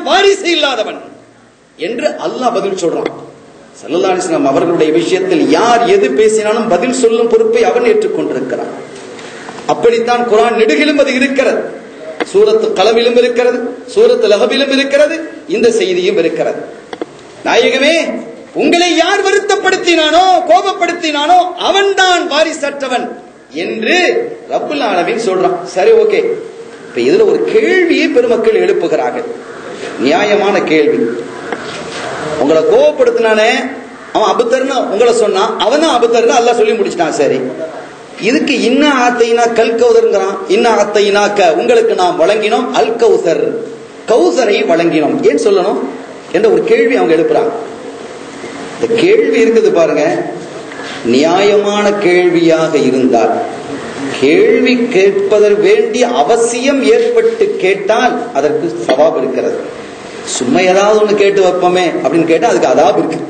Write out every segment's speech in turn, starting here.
வாரிசு இல்லாதவன் என்று அல்லாஹ் பதில் சொல்றான். ஸல்லல்லாஹு அலைஹி வஸல்லம் அவர்களுடைய விஷயத்தில் யார் எது பேசினாலும் பதில் சொல்லும் பொறுப்பை அவன் ஏற்றுக்கொண்டிருக்கிறான். அப்படித்தான் குர்ஆன் நெடுகிலும் அது இருக்கிறது. சூரத்து கலமிலும் இருக்கிறது, சூரத்து லஹபிலும் இருக்கிறது, இந்த செய்தியும் இருக்கிறது. நாயகமே, உங்களை யார் வருத்தப்படுத்தினானோ கோபப்படுத்தினானோ அவன்தான் வாரிசற்றவன் என்று ரப்புல் ஆலமீன் சொல்றான். சரி, ஓகே. இப்ப இதுல ஒரு கேள்வியை பெருமக்கள் எழுப்புகிறார்கள், நியாயமான கேள்வி. உங்களை கோபப்படுத்தினானே அவன் அபுத்தர்னு உங்களை சொன்னான், அவன் தான் அபுத்தர்னு அல்லாஹ் சொல்லி முடிச்சிட்டான். சரி, இதுக்கு இன்னா ஆத்தைனா கல் கௌசர்ங்கிறான். இன்னா ஆத்தைனாக்க உங்களுக்கு நாம் வழங்கினோம் அல் கௌசர், கௌசரை வழங்கினோம் ஏன் சொல்லணும் என்ற ஒரு கேள்வி அவங்க எழுப்புறாங்க. இந்த கேள்வி இருக்குது பாருங்க, நியாயமான கேள்வியாக இருந்தால், கேள்வி கேட்பதற்கு வேண்டிய அவசியம் ஏற்பட்டு கேட்டால் அதற்கு சவாப் இருக்கிறது. சும்மா ஏதாவது ஒண்ணு கேட்டு வைப்போமே அப்படின்னு கேட்டா அதுக்கு அதாப் இருக்கு.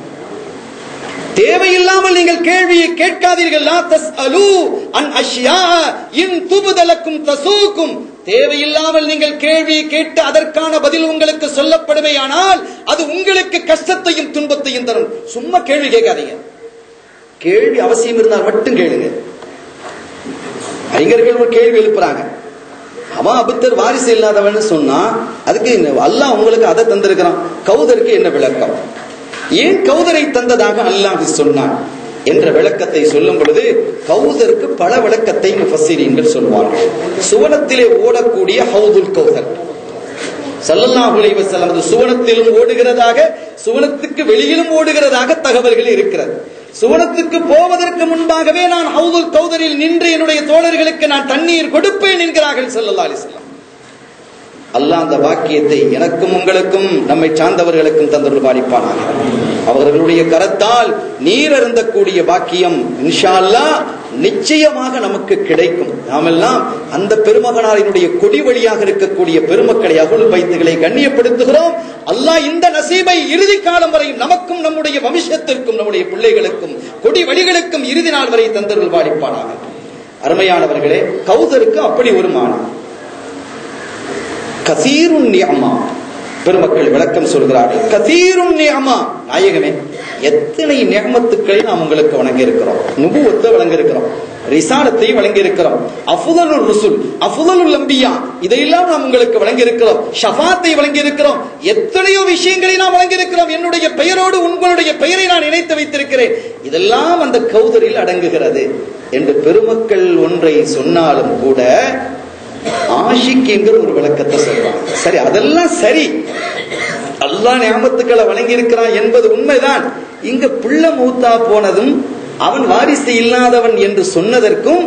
தேவையில்லாமல் நீங்கள் கேள்வியை கேட்காதீர்கள். லா தஸ்அலு அன் அஷ்யா இன் துப்த லக்கும் தசூக்கும். தேவையில்லாமல் நீங்கள் கேள்வியை கேட்டு அதற்கான பதில் உங்களுக்கு சொல்லப்படுமேயானால் அது உங்களுக்கு கஷ்டத்தையும் துன்பத்தையும் தரும். சும்மா கேள்வி கேட்காதீங்க. கேள்வி அவசியம் இருந்தால் மட்டும் கேளுங்க. அறிஞர்கள் ஒரு கேள்வி எழுப்புறாங்க, அவன் அபுத்தர் வாரிசு இல்லாதவன் சொன்னா அதுக்கு அல்லாஹ் உங்களுக்கு அதை தந்திருக்கிறான், கௌதருக்கு என்ன விளக்கம், ஏன் கௌதரை தந்ததாக அல்லாஹ் சொன்னான் என்ற விளக்கத்தை சொல்லும் பொழுது கௌதருக்கு பல விளக்கத்தை முஃபஸ்ஸிரீன்கள் சொல்வார்கள். சுவனத்திலே ஓடக்கூடிய ஹவுதுல் கௌதர் ஸல்லல்லாஹு அலைஹி வஸல்லம் சுவனத்திலும் ஓடுகிறதாக, சுவனத்துக்கு வெளியிலும் ஓடுகிறதாக தகவல்கள் இருக்கிறது. சுவனத்துக்கு போவதற்கு முன்பாகவே நான் ஹவுதுல் கௌதரில் நின்று என்னுடைய தோழர்களுக்கு நான் தண்ணீர் கொடுப்பேன் என்கிறார்கள் ஸல்லல்லாஹு அலைஹி வஸல்லம். அல்லாஹ் அந்த வாக்கியத்தை எனக்கும் உங்களுக்கும் நம்மை சார்ந்தவர்களுக்கும் தந்தருள் பாலிப்பானாக. அவர்களுடைய கரத்தால் நீர் அருந்தக்கூடிய பாக்கியம் இன்ஷா அல்லாஹ் நிச்சயமாக நமக்கு கிடைக்கும். நாமெல்லாம் அந்த பெருமகனாரினுடைய கொடி வழியாக இருக்கக்கூடிய பெருமக்களை, அஹ்லுல் பைத்துகளை கண்ணியப்படுத்துகிறோம். அல்லாஹ் இந்த நசீபை இறுதி காலம் வரையும் நமக்கும் நம்முடைய வம்சத்திற்கும் நம்முடைய பிள்ளைகளுக்கும் கொடி வழிகளுக்கும் இறுதி நாள் வரை தந்தருள் பாலிப்பானாக. அருமையானவர்களே, கௌதருக்கு அப்படி ஒரு மானம். கசீருன் நிஅமா, பெருமக்கள் விளக்கம் சொல்கிறார்கள். கசீருன் நிஅமா, நாயகமே எத்தனை நிஅமத்துக்களை நாம் உங்களுக்கு வழங்கி இருக்கிறோம். நுபுவத்தை வழங்கி இருக்கிறோம், ரிசாலத்தை வழங்கி இருக்கிறோம், அஃதலுர் ருசுல் அஃதலுல் அம்பியா இதையெல்லாம் நாம் உங்களுக்கு வழங்கி இருக்கிறோம், ஷஃபாத்தை வழங்கி இருக்கிறோம், எத்தனையோ விஷயங்களை நாம் வழங்கி இருக்கிறோம். என்னுடைய பெயரோடு உங்களுடைய பெயரை நான் இணைத்து வைத்திருக்கிறேன், இதெல்லாம் அந்த கௌதரில் அடங்குகிறது என்று பெருமக்கள் ஒன்றை சொன்னாலும் கூட ஆஷிக் என்கிற ஒரு விளக்கத்தை சொல்றாங்க. சரி, அதெல்லாம் சரி, அல்லாஹ் நியாமத்துக்களை வழங்கி இருக்கிறான் என்பது உண்மைதான். இங்க பிள்ளை மூத்தா போனதும் அவன் வாரிசு இல்லாதவன் என்று சொன்னதற்கும்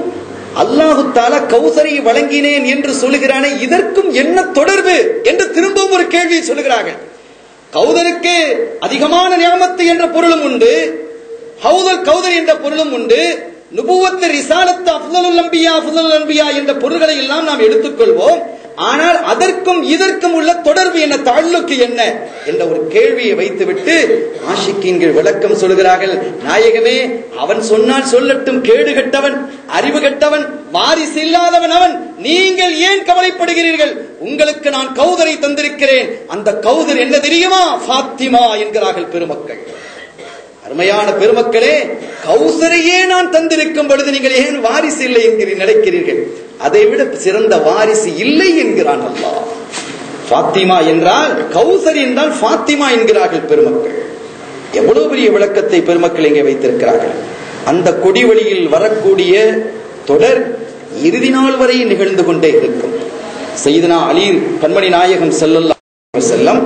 அல்லாஹு தஆலா கௌசரை வழங்கினேன் என்று சொல்லுகிறானே, இதற்கும் என்ன தொடர்பு என்று திரும்பவும் ஒரு கேள்வியை சொல்லுகிறார்கள். கௌதருக்கு அதிகமான நியாமத்து என்ற பொருளும் உண்டு, ஹவுதுல் கௌதர் என்ற பொருளும் உண்டு, நுபுவத் ரிசாலத் அஃதலுல் அன்பியா என்ற பொருள்களை எல்லாம் நாம் எடுத்துக்கொள்வோம். ஆனால் அதற்கும் இதற்கும் உள்ள தொடர்பு என்ன, தஅல்லுக்கு என்ன என்ற ஒரு கேள்வியை வைத்துவிட்டு ஆஷிக்கீன்கள் விளக்கம் சொல்கிறார்கள். நாயகமே, அவன் சொன்னால் சொல்லட்டும், கேடு கட்டவன், அறிவு கட்டவன், வாரிசு இல்லாதவன் அவன், நீங்கள் ஏன் கவலைப்படுகிறீர்கள்? உங்களுக்கு நான் கௌதரை தந்திருக்கிறேன். அந்த கௌதர் என்ன தெரியுமா? ஃபாத்திமா என்கிறார்கள் பெருமக்கள். அருமையான பெருமக்களே, கௌசரையே நான் தந்திருக்கும் பொழுது நீங்கள் ஏன் வாரிசு இல்லை என்கிற நினைக்கிறீர்கள்? அதை விட சிறந்த வாரிசு இல்லை என்கிறான் அல்லாஹ். ஃபாத்திமா என்றால் கௌசர் என்றால் ஃபாத்திமா என்கிறார்கள் பெருமக்கள். எவ்வளவு பெரிய விளக்கத்தை பெருமக்கள் இங்கே வைத்திருக்கிறார்கள். அந்த கொடி வழியில் வரக்கூடிய தொடர் இறுதி நாள் வரை நிகழ்ந்து கொண்டே இருக்கும். சையதுனா அலி கண்மணி நாயகம் ஸல்லல்லாஹு அலைஹி வஸல்லம்,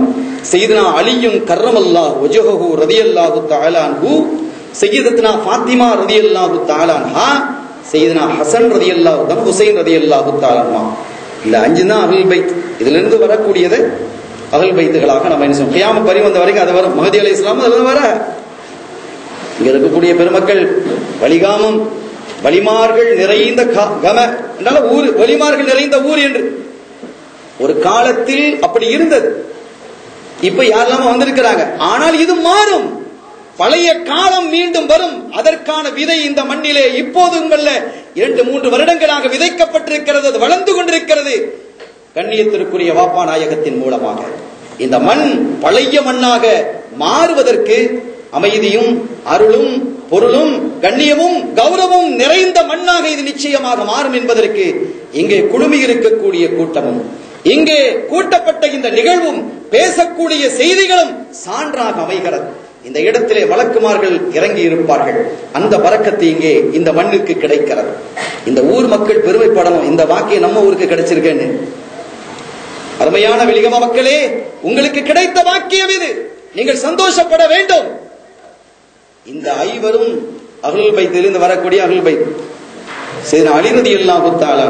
சையதுனா அலியும் கர்ரமல்லாஹு வஜ்ஹஹு ரலியல்லாஹு தஆலா அன்ஹு, சையதத்துனா ஃபாத்திமா ரலியல்லாஹு தஆலா அன்ஹா, சையதுனா ஹசன் ரலியல்லாஹு தஆலா, ஹுசைன் ரலியல்லாஹு தஆலா அன்ஹா. இந்த அஞ்சு தான் அஹ்லுல் பைத். இதுல இருந்து வரக்கூடியது அஹ்லுல் பைத்துகளாக நம்ம என்ன சொல்றோம், கியாமத் வரை வந்த வரைக்கும் அது வரும். மஹதி அலைஹிஸ்ஸலாம் அதுல வர. இங்க இருக்கக்கூடிய பெருமக்கள் வலிகாமம், வலிமார்கள் நிறைந்த கம என்னால ஊர், வலிமார்கள் நிறைந்த ஊர் என்று ஒரு காலத்தில் அப்படி இருந்தது. இப்ப யாரெல்லாம் வந்திருக்கிறாங்க. ஆனால் இது மாறும். பழைய காலம் மீண்டும் வரும். அதற்கான விதை இந்த மண்ணிலே இப்போதும் அல்ல, 2-3 வருடங்களாக விதைக்கப்பட்டிருக்கிறது. அது வளர்ந்து கொண்டிருக்கிறது. கண்ணியத்திற்குரிய வாப்பா நாயகத்தின் மூலமாக இந்த மண் பழைய மண்ணாக மாறுவதற்கு அமைதியும் அருளும் பொருளும் கண்ணியமும் கௌரவம் நிறைந்த மண்ணாக இது நிச்சயமாக மாறும் என்பதற்கு இங்கே குழுமி இருக்கக்கூடிய கூட்டமும் இங்கே கூட்டப்பட்ட இந்த நிகழ்வும் பேசக்கூடிய செய்திகளும் சான்றாக அமைகிறது. இந்த இடத்திலே வழக்குமார்கள் இறங்கி இருப்பார்கள். அந்த பரக்கத்து இங்கே இந்த மண்ணுக்கு கிடைக்கிறது. இந்த ஊர் மக்கள் பெருமைப்படணும், இந்த வாக்கியம் நம்ம ஊருக்கு கிடைச்சிருக்கேன்னு. அருமையான வெளிகம மக்களே, உங்களுக்கு கிடைத்த வாக்கியம் இது, நீங்கள் சந்தோஷப்பட வேண்டும். இந்த ஐவரும் அஹ்லுல் பைத்திலிருந்து வரக்கூடிய அஹ்லுல் பைத் சையதுனா அலி ரலியல்லாஹு தஆலா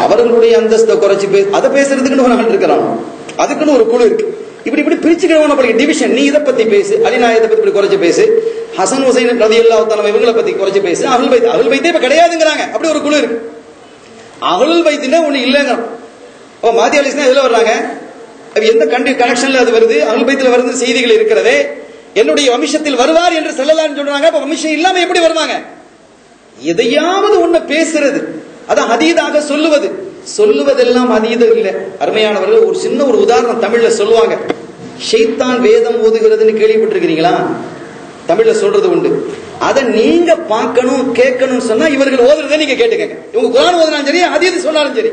அவர்களுடைய அந்தஸ்தை குறைச்சு அதை பேசுறதுக்குன்னு ஒரு ஆள் இருக்கிறான், அதுக்குன்னு ஒரு குழு இருக்கு. இப்படி இப்படி பிரிச்சுக்கிறவன டிவிஷன், நீ இதை பத்தி பேசு, அலி நாயகத்தை பத்தி குறைச்சு பேசு, ஹசன் ஹுசைன் ரலியல்லாஹு தஆலா இவங்களை பத்தி குறைச்சு பேசு, அஹ்லுல் பைத்தே இப்ப கிடையாதுங்கிறாங்க. அப்படி ஒரு குழு இருக்கு. அஹ்லுல் பைத்தினா ஒண்ணு இல்லைங்க. மாதி அலிஸ்னா எதுல வர்றாங்க, எந்த கனெக்ஷன்ல அது வருது? அஹ்லுல் பைத்துல வருது செய்திகள் இருக்கிறதே. என்னுடைய வம்சத்தில் வருவார் என்று சொல்லலாம்னு சொல்றாங்க. அப்ப வம்சம் இல்லாம எப்படி வருவாங்க? எதையாவது ஒண்ணு பேசுறது, அதான் ஹதீதாக சொல்லுவது. சொல்லுவதெல்லாம் அதீதம் இல்லை. அருமையானவர்கள், ஒரு சின்ன ஒரு உதாரணம் தமிழ்ல சொல்லுவாங்க. ஷைத்தான் வேதம் ஓதுகிறதுன்னு கேள்விப்பட்டிருக்கிறீங்களா? தமிழ்ல சொல்றது உண்டு. அதை நீங்க பார்க்கணும் கேட்கணும் சொன்னா இவர்கள் ஓதுறதை நீங்க கேட்டுக்கங்க. இவங்க குர்ஆன் ஓதுனாலும் சரி, ஹதீஸ் சொன்னாலும் சரி.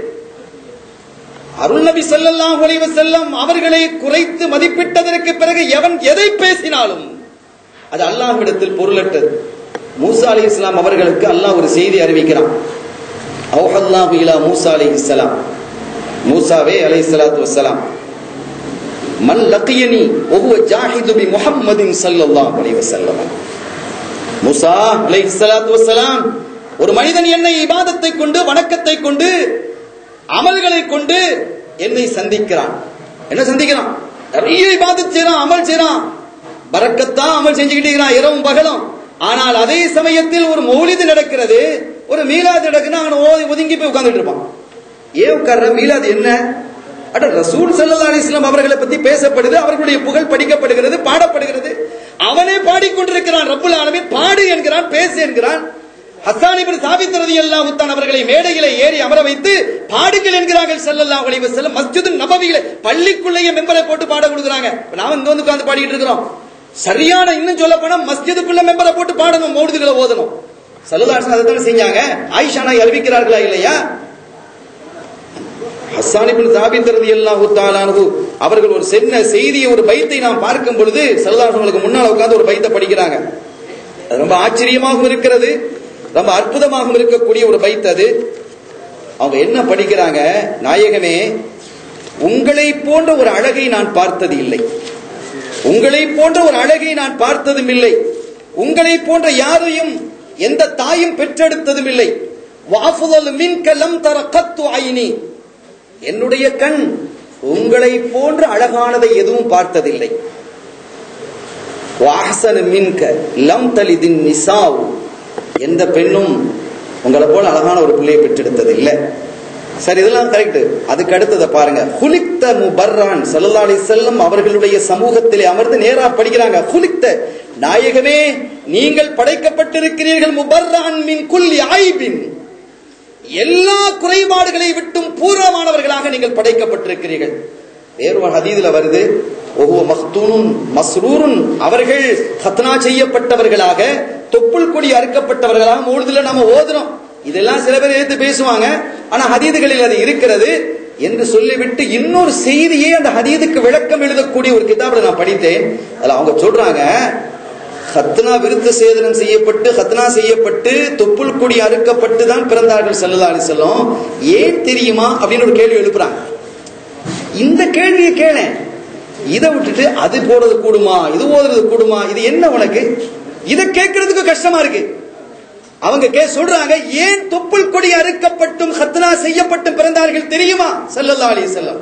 அருள் நபி ஸல்லல்லாஹு அலைஹி வஸல்லம் அவர்களை குறைத்து மதிப்பிட்டதற்கு பிறகு எவன் எதை பேசினாலும் அது அல்லாஹ்விடத்தில் பொருளற்றது. மூசா அலைஹிஸ்ஸலாம் அவர்களுக்கு அல்லாஹ் ஒரு செய்தி அறிவிக்கிறான். அவுஹல்லாஹு இலா மூசா அலைஹிஸ்ஸலாம், மூசாவே அலைஹிஸ்ஸலாத்து வஸ்ஸலாம், மன் லகியனி வஹுவ ஜாஹிது பி முஹம்மதின் ஸல்லல்லாஹு அலைஹி வஸல்லம். மூசா அலைஹிஸ்ஸலாத்து வஸ்ஸலாம், ஒரு மனிதன் என்னை இபாதத்தை கொண்டு வணக்கத்தை கொண்டு அமல்களை கொண்டு என்னை சந்திக்கிறான். என்ன சந்திக்கிறான்? நிறைய இபாதத் செய்றான், அமல் செய்றான், பரக்கத்தா அமல் செஞ்சுக்கிட்டே இருக்கிறான் இரவும் பகலும். ஆனால் அதே சமயத்தில் ஒரு மௌலிது நடக்கிறது, ஒரு மீலாது நடக்குன்னா அவன் ஒதுங்கி போய் உட்கார்ந்துட்டு இருப்பான். ஏன் உட்கார்ற? மீலாது என்ன? அட ரசூல் ஸல்லல்லாஹு அலைஹி வஸல்லம் அவர்களை பத்தி பேசப்படுது, அவர்களுடைய புகழ் படிக்கப்படுகிறது, பாடப்படுகிறது. அவனே பாடிக்கொண்டிருக்கிறான். ரப்புல் ஆலமீன் பாடு என்கிறான், பேசு என்கிறான். ஹஸ்ஸான் இப்னு சாபித் ரலியல்லாஹு தஆலா அவர்களை மேடையிலே ஏறி அமர வைத்து பாடுங்கள் என்கிறார்கள் ஸல்லல்லாஹு அலைஹி வஸல்லம். மஸ்ஜிது நபவியிலே பள்ளிக்குள்ளேயே மெம்பரை போட்டு பாட கொடுக்குறாங்க. நாம இங்க வந்து உட்கார்ந்து பாடிட்டு இருக்கிறோம். சரியான இன்னும் சொல்ல போனா மஸ்ஜிதுக்குள்ள மெம்பரை போட்டு பாடணும், மௌலிதுகளை ஓதணும். ஸல்லல்லாஹு அலைஹி வஸல்லம் அதை செஞ்சாங்க. ஆயிஷா நாய் அறிவிக்கிறார்களா இல்லையா? ஹஸ்ஸான் இப்னு சாபித் ரலியல்லாஹு தஆலா அவர்கள் ஒரு சின்ன செய்தியை, ஒரு பைத்தை நாம் பார்க்கும் பொழுது ஸல்லல்லாஹு அலைஹி வஸல்லம் முன்னால உட்கார்ந்து ஒரு பைத்தை படிக்கிறாங்க. அது ரொம்ப ஆச்சரியமாகவும் இருக்கிறது, ரொம்ப அற்புதமாகவும் இருக்கக்கூடிய ஒரு பைத் அது. அவங்க என்ன படிக்கிறாங்க? நாயகமே, உங்களை போன்ற ஒரு அழகை நான் பார்த்தது இல்லை, உங்களை போன்ற ஒரு அழகை நான் பார்த்ததும் இல்லை, உங்களை போன்ற யாரையும் எந்த தாயும் பெற்றெடுத்ததும் இல்லை. வஅஃதல் மின்க லம் தர கத்து ஐனி, என்னுடைய கண் உங்களை போன்ற அழகானதை எதுவும் பார்த்ததில்லை. வஅஹ்ஸன மின்க லம் தலிதின் நிசாஉ, எந்த பெண்ணும் உங்களை போல அழகான ஒரு பிள்ளையை பெற்றெடுத்தது இல்லை. சரி, இதெல்லாம் கரெக்ட். அதுக்கு அடுத்ததை பாருங்க. குலிக்த முபர்ரான், ஸல்லல்லாஹு அலைஹி வஸல்லம் அவர்களுடைய சமூகத்திலே அமர்ந்து நேரா படிக்கிறாங்க. குலிக்த, நாயகமே நீங்கள் படைக்கப்பட்டிருக்கிறீர்கள், முபர்ரான் மின் குல்லி ஐபின், எல்லா குறைபாடுகளை விட்டும் பூர்ணமானவர்களாக நீங்கள் படைக்கப்பட்டிருக்கிறீர்கள். வேறு ஹதீஸ்ல வருது, ஒவ்வொரு மக்தூனுன் மஸ்ரூருன், அவர்கள் ஹத்னா செய்யப்பட்டவர்களாக, தொப்புள் கொடி அறுக்கப்பட்டவர்களாக மௌலிதுல நாம ஓதுறோம். இதெல்லாம் சில பேர் எடுத்து பேசுவாங்க, ஆனா ஹதீதுகளில் அது இருக்கிறது என்று சொல்லிவிட்டு இன்னொரு செய்தியே அந்த ஹதீதுக்கு விளக்கம் எழுதக்கூடிய ஒரு கிதாபுல நான் படித்தேன். அதுல அவங்க சொல்றாங்க, ஹத்னா விருத்த சேதனம் செய்யப்பட்டு, ஹத்னா செய்யப்பட்டு, தொப்புள் கொடி அறுக்கப்பட்டு தான் பிறந்தார்கள் ஸல்லல்லாஹு அலைஹி வஸல்லம். ஏன் தெரியுமா அப்படின்னு ஒரு கேள்வி எழுப்புறாங்க. இந்த கேள்வியை கேள, இதை விட்டுட்டு அது போடுறது கூடுமா, இது ஓதுறது கூடுமா, இது என்ன உனக்கு? இதை கேட்கறதுக்கு கஷ்டமா இருக்கு. அவங்க சொல்றாங்க, ஏன் தொப்புள் கொடி அறுக்கப்பட்டும் ஹத்னா செய்யப்பட்டும் பிறந்தார்கள் தெரியுமா? ஸல்லல்லாஹு அலைஹி வஸல்லம்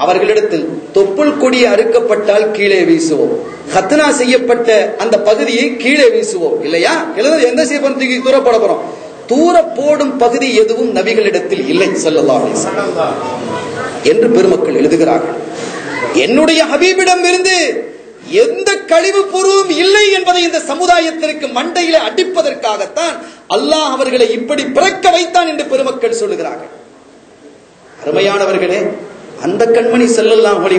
அவர்களிடத்தில் தொப்புள் கொடி அறுக்கப்பட்டால் கீழே வீசுவோம், ஹத்னா செய்யப்பட்ட அந்த பகுதியை கீழே வீசுவோம், இல்லையா? எந்த செய்ய தூர போட போறோம்? தூர போடும் பகுதி எதுவும் நபிகளிடத்தில் இல்லை ஸல்லல்லாஹு அலைஹி வஸல்லம் என்று பெருமக்கள் எழுதுகிறார்கள். என்னுடைய ஹபீபிடம் இருந்து எந்த கழிவு பொருளும் இல்லை என்பதை இந்த சமுதாயத்திற்கு மண்டையில அடிப்பதற்காகத்தான் அல்லாஹ் அவர்களை இப்படி பிறக்க வைத்தான் என்று பெருமக்கள் சொல்லுகிறார்கள். அருமையானவர்களே, அந்த கண்மணி ஸல்லல்லாஹு அலைஹி